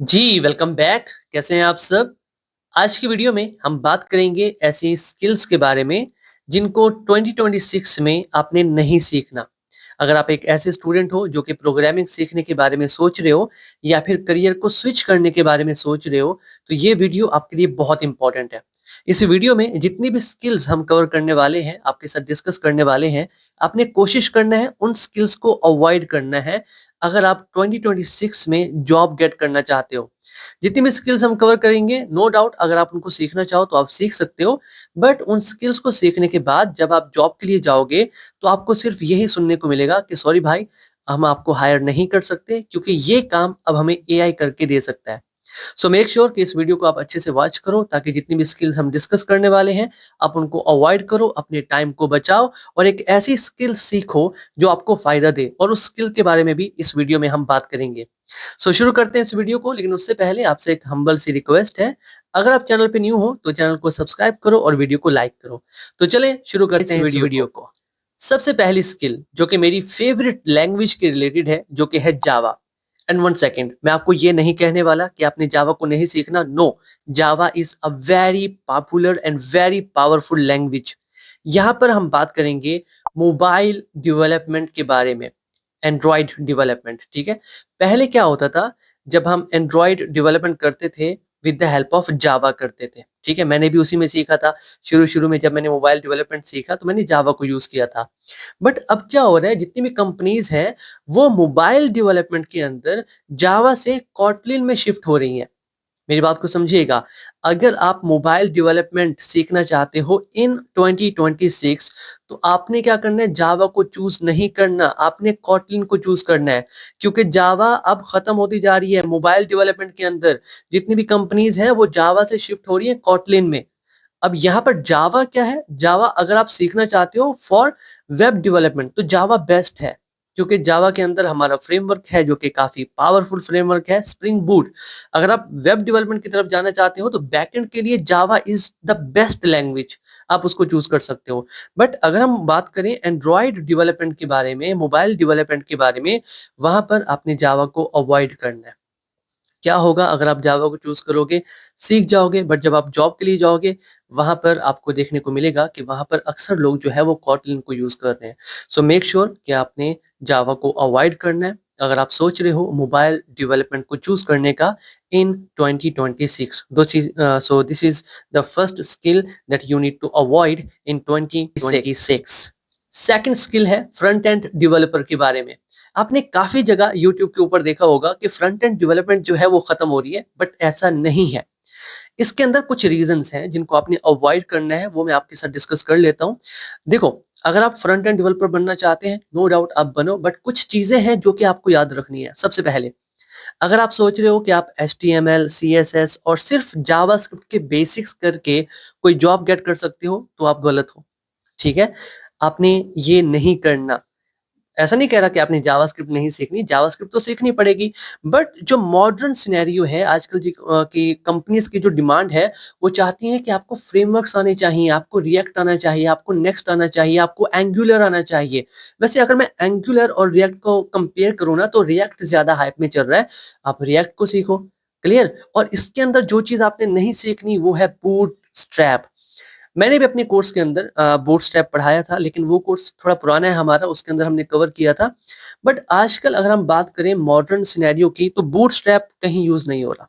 जी, welcome back. कैसे हैं आप सब? आज की वीडियो में हम बात करेंगे ऐसी स्किल्स के बारे में जिनको 2026 में आपने नहीं सीखना। अगर आप एक ऐसे स्टूडेंट हो जो कि प्रोग्रामिंग सीखने के बारे में सोच रहे हो या फिर करियर को स्विच करने के बारे में सोच रहे हो, तो ये वीडियो आपके लिए बहुत इंपॉर्टेंट है। इस वीडियो में जितनी भी स्किल्स हम कवर करने वाले हैं, आपके साथ डिस्कस करने वाले हैं, आपने कोशिश करना है उन स्किल्स को अवॉइड करना है अगर आप 2026 में जॉब गेट करना चाहते हो। जितनी भी स्किल्स हम कवर करेंगे, नो डाउट अगर आप उनको सीखना चाहो तो आप सीख सकते हो, बट उन स्किल्स को सीखने के बाद जब आप जॉब के लिए जाओगे तो आपको सिर्फ यही सुनने को मिलेगा कि सॉरी भाई, हम आपको हायर नहीं कर सकते क्योंकि ये काम अब हमें एआई करके दे सकता है। सो मेक श्योर कि इस वीडियो को आप अच्छे से वॉच करो ताकि जितनी भी स्किल्स हम डिस्कस करने वाले हैं आप उनको अवॉइड करो, अपने टाइम को बचाओ और एक ऐसी स्किल सीखो जो आपको फायदा दे, और उस स्किल के बारे में भी इस वीडियो में हम बात करेंगे। शुरू करते हैं इस वीडियो को, लेकिन उससे पहले आपसे एक हम्बल सी रिक्वेस्ट है। अगर आप चैनल पे न्यू हो तो चैनल को सब्सक्राइब करो और वीडियो को लाइक करो। तो चलें शुरू करते हैं इस वीडियो को। सबसे पहली स्किल जो कि मेरी फेवरेट लैंग्वेज के रिलेटेड है, जो कि है जावा। एंड वन सेकेंड, मैं आपको ये नहीं कहने वाला कि आपने जावा को नहीं सीखना। No, Java is a very popular and very powerful language. यहाँ पर हम बात करेंगे मोबाइल डेवलपमेंट के बारे में, एंड्रॉइड डेवलपमेंट। ठीक है, पहले क्या होता था, जब हम एंड्रॉइड डेवलपमेंट करते थे with the help of Java करते थे। ठीक है, मैंने भी उसी में सीखा था। शुरू शुरू में जब मैंने मोबाइल डेवलपमेंट सीखा तो मैंने जावा को यूज किया था। बट अब क्या हो रहा है, जितनी भी कंपनीज हैं वो मोबाइल डेवलपमेंट के अंदर जावा से कॉटलिन में शिफ्ट हो रही हैं। मेरी बात को समझिएगा। अगर आप मोबाइल डेवलपमेंट सीखना चाहते हो इन 2026, तो आपने क्या करना है, जावा को चूज नहीं करना, आपने कॉटलिन को चूज करना है। क्योंकि जावा अब खत्म होती जा रही है मोबाइल डेवलपमेंट के अंदर। जितनी भी कंपनीज हैं वो जावा से शिफ्ट हो रही है कॉटलिन में। अब यहाँ पर जावा क्या है, जावा अगर आप सीखना चाहते हो फॉर वेब डेवलपमेंट तो जावा बेस्ट है। क्योंकि जावा के अंदर हमारा फ्रेमवर्क है जो कि काफी पावरफुल फ्रेमवर्क है, स्प्रिंग बूट। अगर आप वेब डेवलपमेंट की तरफ जाना चाहते हो तो बैकएंड के लिए Java is the best language, आप उसको चूज कर सकते हो। बट अगर हम बात करें एंड्रॉइड डेवलपमेंट के बारे में, मोबाइल डेवलपमेंट के बारे में, वहां पर आपने जावा को अवॉइड करना है। क्या होगा अगर आप जावा को चूज करोगे, सीख जाओगे, बट जब आप जॉब के लिए जाओगे वहां पर आपको देखने को मिलेगा कि वहां पर अक्सर लोग जो है वो कॉटलिन को यूज कर रहे हैं। सो मेक श्योर कि आपने जावा को अवॉइड करना है अगर आप सोच रहे हो मोबाइल डेवलपमेंट को चूज करने का in 2026। So this is the first skill that you need to avoid in 2026। Second skill है फ्रंट एंड डेवलपर के बारे में। आपने काफी जगह यूट्यूब के ऊपर देखा होगा कि फ्रंट एंड डेवलपमेंट जो है वो खत्म हो रही है, बट ऐसा नहीं है। इसके अंदर कुछ रीजंस हैं जिनको आपने अवॉइड करना है, वो मैं आपके साथ डिस्कस कर लेता हूँ। देखो, अगर आप फ्रंट एंड डेवलपर बनना चाहते हैं, नो डाउट आप बनो, बट कुछ चीजें हैं जो कि आपको याद रखनी है। सबसे पहले, अगर आप सोच रहे हो कि आप HTML CSS और सिर्फ जावास्क्रिप्ट के बेसिक्स करके कोई जॉब गेट कर सकते हो तो आप गलत हो। ठीक है, आपने ये नहीं करना। ऐसा नहीं कह रहा कि आपने जावास्क्रिप्ट नहीं सीखनी, जावास्क्रिप्ट तो सीखनी पड़ेगी। बट जो मॉडर्न सिनेरियो है आजकल की कंपनीज की जो डिमांड है, वो चाहती हैं कि आपको फ्रेमवर्क्स आने चाहिए, आपको रिएक्ट आना चाहिए, आपको नेक्स्ट आना चाहिए, आपको एंगुलर आना चाहिए। वैसे अगर मैं एंगुलर और रिएक्ट को कंपेयर करूँ ना, तो रिएक्ट ज्यादा हाइप में चल रहा है। आप रिएक्ट को सीखो। क्लियर। और इसके अंदर जो चीज आपने नहीं सीखनी वो है बूट स्ट्रैप। मैंने भी अपने कोर्स के अंदर बूटस्ट्रैप पढ़ाया था, लेकिन वो कोर्स थोड़ा पुराना है हमारा, उसके अंदर हमने कवर किया था। बट आजकल अगर हम बात करें मॉडर्न सिनेरियो की, तो बूटस्ट्रैप कहीं यूज नहीं हो रहा।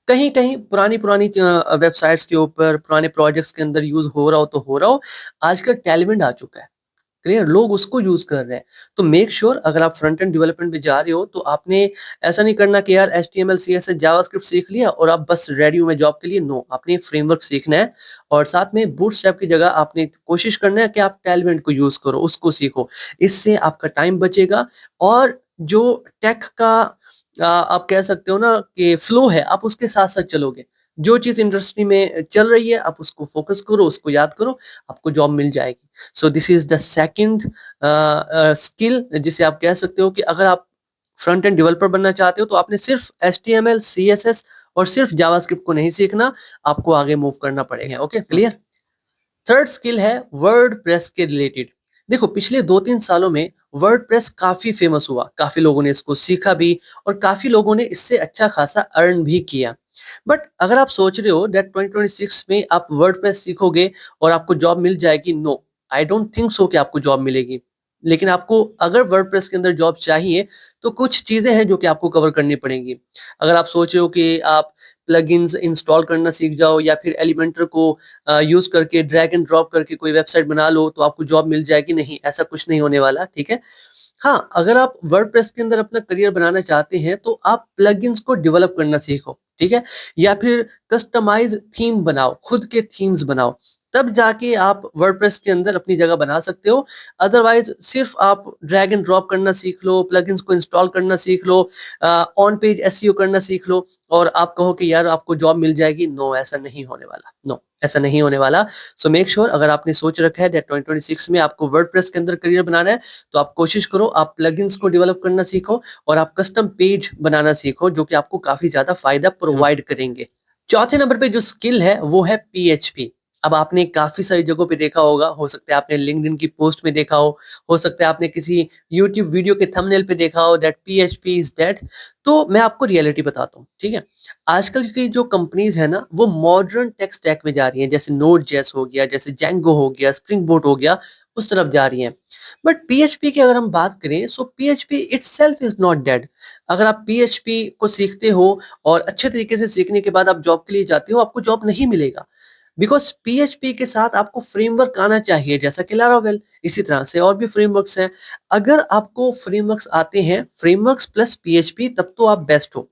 कहीं कहीं पुरानी पुरानी वेबसाइट्स के ऊपर पुराने प्रोजेक्ट्स के अंदर यूज हो रहा हो तो हो रहा हो। आजकल टैलेंट आ चुका है। क्लियर, लोग उसको यूज कर रहे हैं। तो मेक श्योर अगर आप फ्रंट एंड डेवलपमेंट में जा रहे हो तो आपने ऐसा नहीं करना कि यार HTML CSS जावास्क्रिप्ट सीख लिया और आप बस रेडी हो मैं जॉब के लिए। नो, आपने फ्रेमवर्क सीखना है और साथ में बूटस्ट्रैप की जगह आपने कोशिश करना है कि आप टैलेंट को यूज करो, उसको सीखो। इससे आपका टाइम बचेगा और जो टेक का आप कह सकते हो ना कि फ्लो है, आप उसके साथ साथ चलोगे। जो चीज इंडस्ट्री में चल रही है आप उसको फोकस करो, उसको याद करो, आपको जॉब मिल जाएगी। सो this is the second skill जिसे आप कह सकते हो कि अगर आप फ्रंट एंड डेवलपर बनना चाहते हो तो आपने सिर्फ HTML CSS और सिर्फ जावास्क्रिप्ट को नहीं सीखना, आपको आगे मूव करना पड़ेगा। Okay, clear. थर्ड स्किल है वर्ड प्रेस के रिलेटेड। देखो पिछले 2-3 सालों में वर्डप्रेस काफ़ी फेमस हुआ, काफ़ी लोगों ने इसको सीखा भी और काफ़ी लोगों ने इससे अच्छा खासा अर्न भी किया। बट अगर आप सोच रहे हो दैट 2026 में आप वर्डप्रेस सीखोगे और आपको जॉब मिल जाएगी, no, I don't think so कि आपको जॉब मिलेगी। लेकिन आपको अगर वर्डप्रेस के अंदर जॉब चाहिए, तो कुछ चीज़ें हैं जो कि आपको कवर करनी पड़ेंगी। अगर आप सोच रहे हो कि आप प्लगइन्स इंस्टॉल करना सीख जाओ या फिर एलिमेंटर को यूज़ करके ड्रैग एंड ड्रॉप करके कोई वेबसाइट बना लो तो आपको जॉब मिल जाएगी, नहीं, ऐसा कुछ नहीं होने वाला, ठीक है? हाँ, अगर आप वर्डप्रेस के अंदर अपना करियर बनाना चाहते हैं तो आप प्लगइन्स को डेवलप करना सीखो, ठीक है? या फिर कस्टमाइज़ थीम बनाओ, खुद के थीम्स बनाओ, तब जाके आप वर्डप्रेस के अंदर अपनी जगह बना सकते हो। अदरवाइज़ सिर्फ़ आप ड्रैग एंड ड्रॉप करना सीख लो, प्लगइन्स को इंस्टॉल करना सीख लो, ऑन पेज एसईओ करना सीख लो और आप कहो कि यार आपको जॉब मिल जाएगी, नो, ऐसा नहीं होने वाला। नो, ऐसा नहीं होने वाला। सो मेक श्योर अगर आपने सोच रखा है दैट 2026 में आपको वर्डप्रेस के अंदर करियर बनाना है, तो आप कोशिश करो आप प्लगइन्स को डेवलप करना सीखो और आप कस्टम पेज बनाना सीखो जो कि आपको काफ़ी ज़्यादा फ़ायदा प्रोवाइड करेंगे। चौथे नंबर पे जो स्किल है वो है पीएचपी। अब आपने काफ़ी सारी जगहों पे देखा होगा, हो सकता है आपने लिंक्डइन की पोस्ट में देखा हो सकता है आपने किसी यूट्यूब वीडियो के थंबनेल पे देखा हो दैट पीएचपी इज़ डेड। तो मैं आपको रियलिटी बताता हूँ, ठीक है? आजकल की जो कंपनीज़ है ना, वो मॉडर्न टेक स्टैक में जा रही हैं, जैसे नोड.जेएस हो गया, जैसे जेंगो हो गया, स्प्रिंग बोट हो गया, उस तरफ जा रही हैं। बट पीएचपी की अगर हम बात करें, so PHP itself is not dead. अगर आप पीएचपी को सीखते हो और अच्छे तरीके से सीखने के बाद आप जॉब के लिए जाते हो, आपको जॉब नहीं मिलेगा। बिकॉज़ पीएचपी के साथ आपको फ्रेमवर्क आना चाहिए, जैसा कि लारावेल, इसी तरह से और भी फ्रेमवर्क्स हैं। अगर आपको फ्रेमवर्क्स आते हैं, फ्रेमवर्क्स प्लस पीएचपी, तब तो आप बेस्ट हो।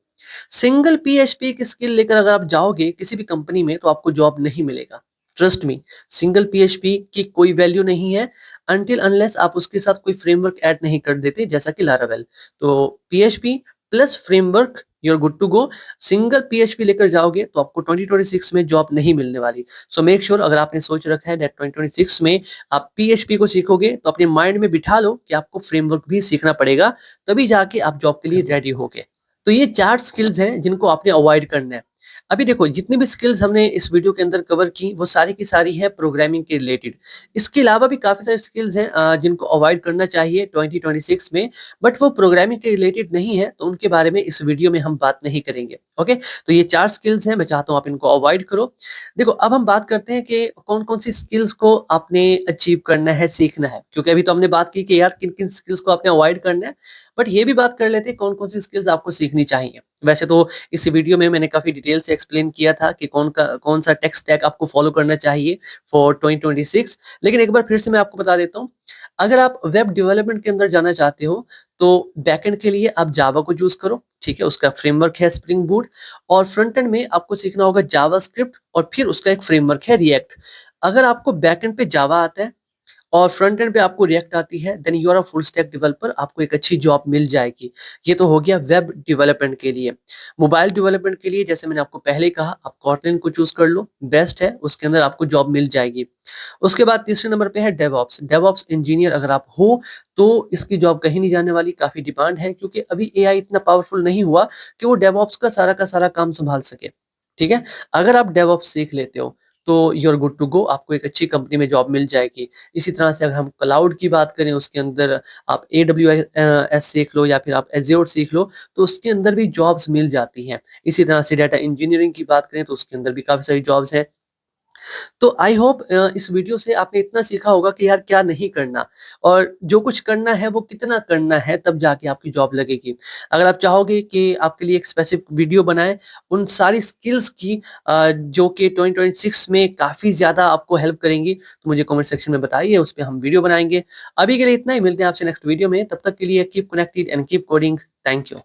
सिंगल पीएचपी की स्किल लेकर अगर आप जाओगे किसी भी कंपनी में, तो आपको जॉब नहीं मिलेगा। ट्रस्ट मी, सिंगल पीएचपी की कोई वैल्यू नहीं है अनटिल अनलेस आप उसके साथ कोई फ्रेमवर्क ऐड नहीं कर देते, जैसा कि लारावेल। तो PHP plus framework, you are good to go. Single PHP लेकर जाओगे तो आपको 2026 में जॉब नहीं मिलने वाली। सो मेक श्योर अगर आपने सोच रखा है दैट 2026 में आप पीएचपी को सीखोगे, तो अपने माइंड में बिठा लो कि आपको फ्रेमवर्क भी सीखना पड़ेगा, तभी जाके आप जॉब के लिए रेडी होगे। तो ये 4 स्किल्स हैं जिनको आपने अवॉइड करना है। अभी देखो जितनी भी स्किल्स हमने इस वीडियो के अंदर कवर की, वो सारी की सारी है प्रोग्रामिंग के रिलेटेड। इसके अलावा भी काफ़ी सारी स्किल्स हैं जिनको अवॉइड करना चाहिए 2026 में, बट वो प्रोग्रामिंग के रिलेटेड नहीं है, तो उनके बारे में इस वीडियो में हम बात नहीं करेंगे। ओके? तो ये 4 स्किल्स हैं, मैं चाहता हूँ आप इनको अवॉइड करो। देखो अब हम बात करते हैं कि कौन-कौन सी स्किल्स को आपने अचीव करना है, सीखना है। क्योंकि अभी तो हमने बात की कि यार किन-किन स्किल्स को आपने अवॉइड करना है, बट ये भी बात कर लेते हैं कौन-कौन सी स्किल्स आपको सीखनी चाहिए। वैसे तो इस वीडियो में मैंने काफ़ी डिटेल से एक्सप्लेन किया था कि कौन-सा टेक स्टैक आपको फॉलो करना चाहिए फॉर 2026, लेकिन एक बार फिर से मैं आपको बता देता हूँ। अगर आप वेब डेवलपमेंट के अंदर जाना चाहते हो, तो बैकएंड के लिए आप जावा को चूज़ करो, ठीक है? उसका फ्रेमवर्क है स्प्रिंग बूट और फ्रंट एंड में आपको सीखना होगा जावास्क्रिप्ट और फिर उसका एक फ्रेमवर्क है रिएक्ट। अगर आपको बैकएंड पे जावा आता है और फ्रंट एंड पे आपको रिएक्ट आती है, then you are a full stack developer, आपको एक अच्छी जॉब मिल जाएगी। ये तो हो गया वेब डेवलपमेंट के लिए। मोबाइल डेवलपमेंट के लिए जैसे मैंने आपको पहले ही कहा, आप कॉटलिन को चूज़ कर लो, बेस्ट है, उसके अंदर आपको जॉब मिल जाएगी। उसके बाद तीसरे नंबर पे है डेवऑप्स। डेवऑप्स इंजीनियर अगर आप हो, तो इसकी जॉब कहीं नहीं जाने वाली, काफ़ी डिमांड है क्योंकि अभी एआई इतना पावरफुल नहीं हुआ कि वो डेवऑप्स का सारा काम सँभाल सके, ठीक है? अगर आप डेवऑप्स सीख लेते हो, तो you are good to go, आपको एक अच्छी कंपनी में जॉब मिल जाएगी। इसी तरह से अगर हम क्लाउड की बात करें, उसके अंदर आप एस सीख लो या फिर आप एज़्योर सीख लो, तो उसके अंदर भी जॉब्स मिल जाती हैं। इसी तरह से डाटा इंजीनियरिंग की बात करें, तो उसके अंदर भी काफ़ी सारी जॉब्स हैं। तो आई होप इस वीडियो से आपने इतना सीखा होगा कि यार क्या नहीं करना और जो कुछ करना है वो कितना करना है, तब जाके आपकी जॉब लगेगी। अगर आप चाहोगे कि आपके लिए एक स्पेसिफिक वीडियो बनाएँ उन सारी स्किल्स की जो कि 2026 में काफ़ी ज़्यादा आपको हेल्प करेंगी, तो मुझे कमेंट सेक्शन में बताइए, उस पे हम वीडियो बनाएँगे। अभी के लिए इतना ही, मिलते हैं आपसे नेक्स्ट वीडियो में, तब तक के लिए keep connected and keep coding. Thank you.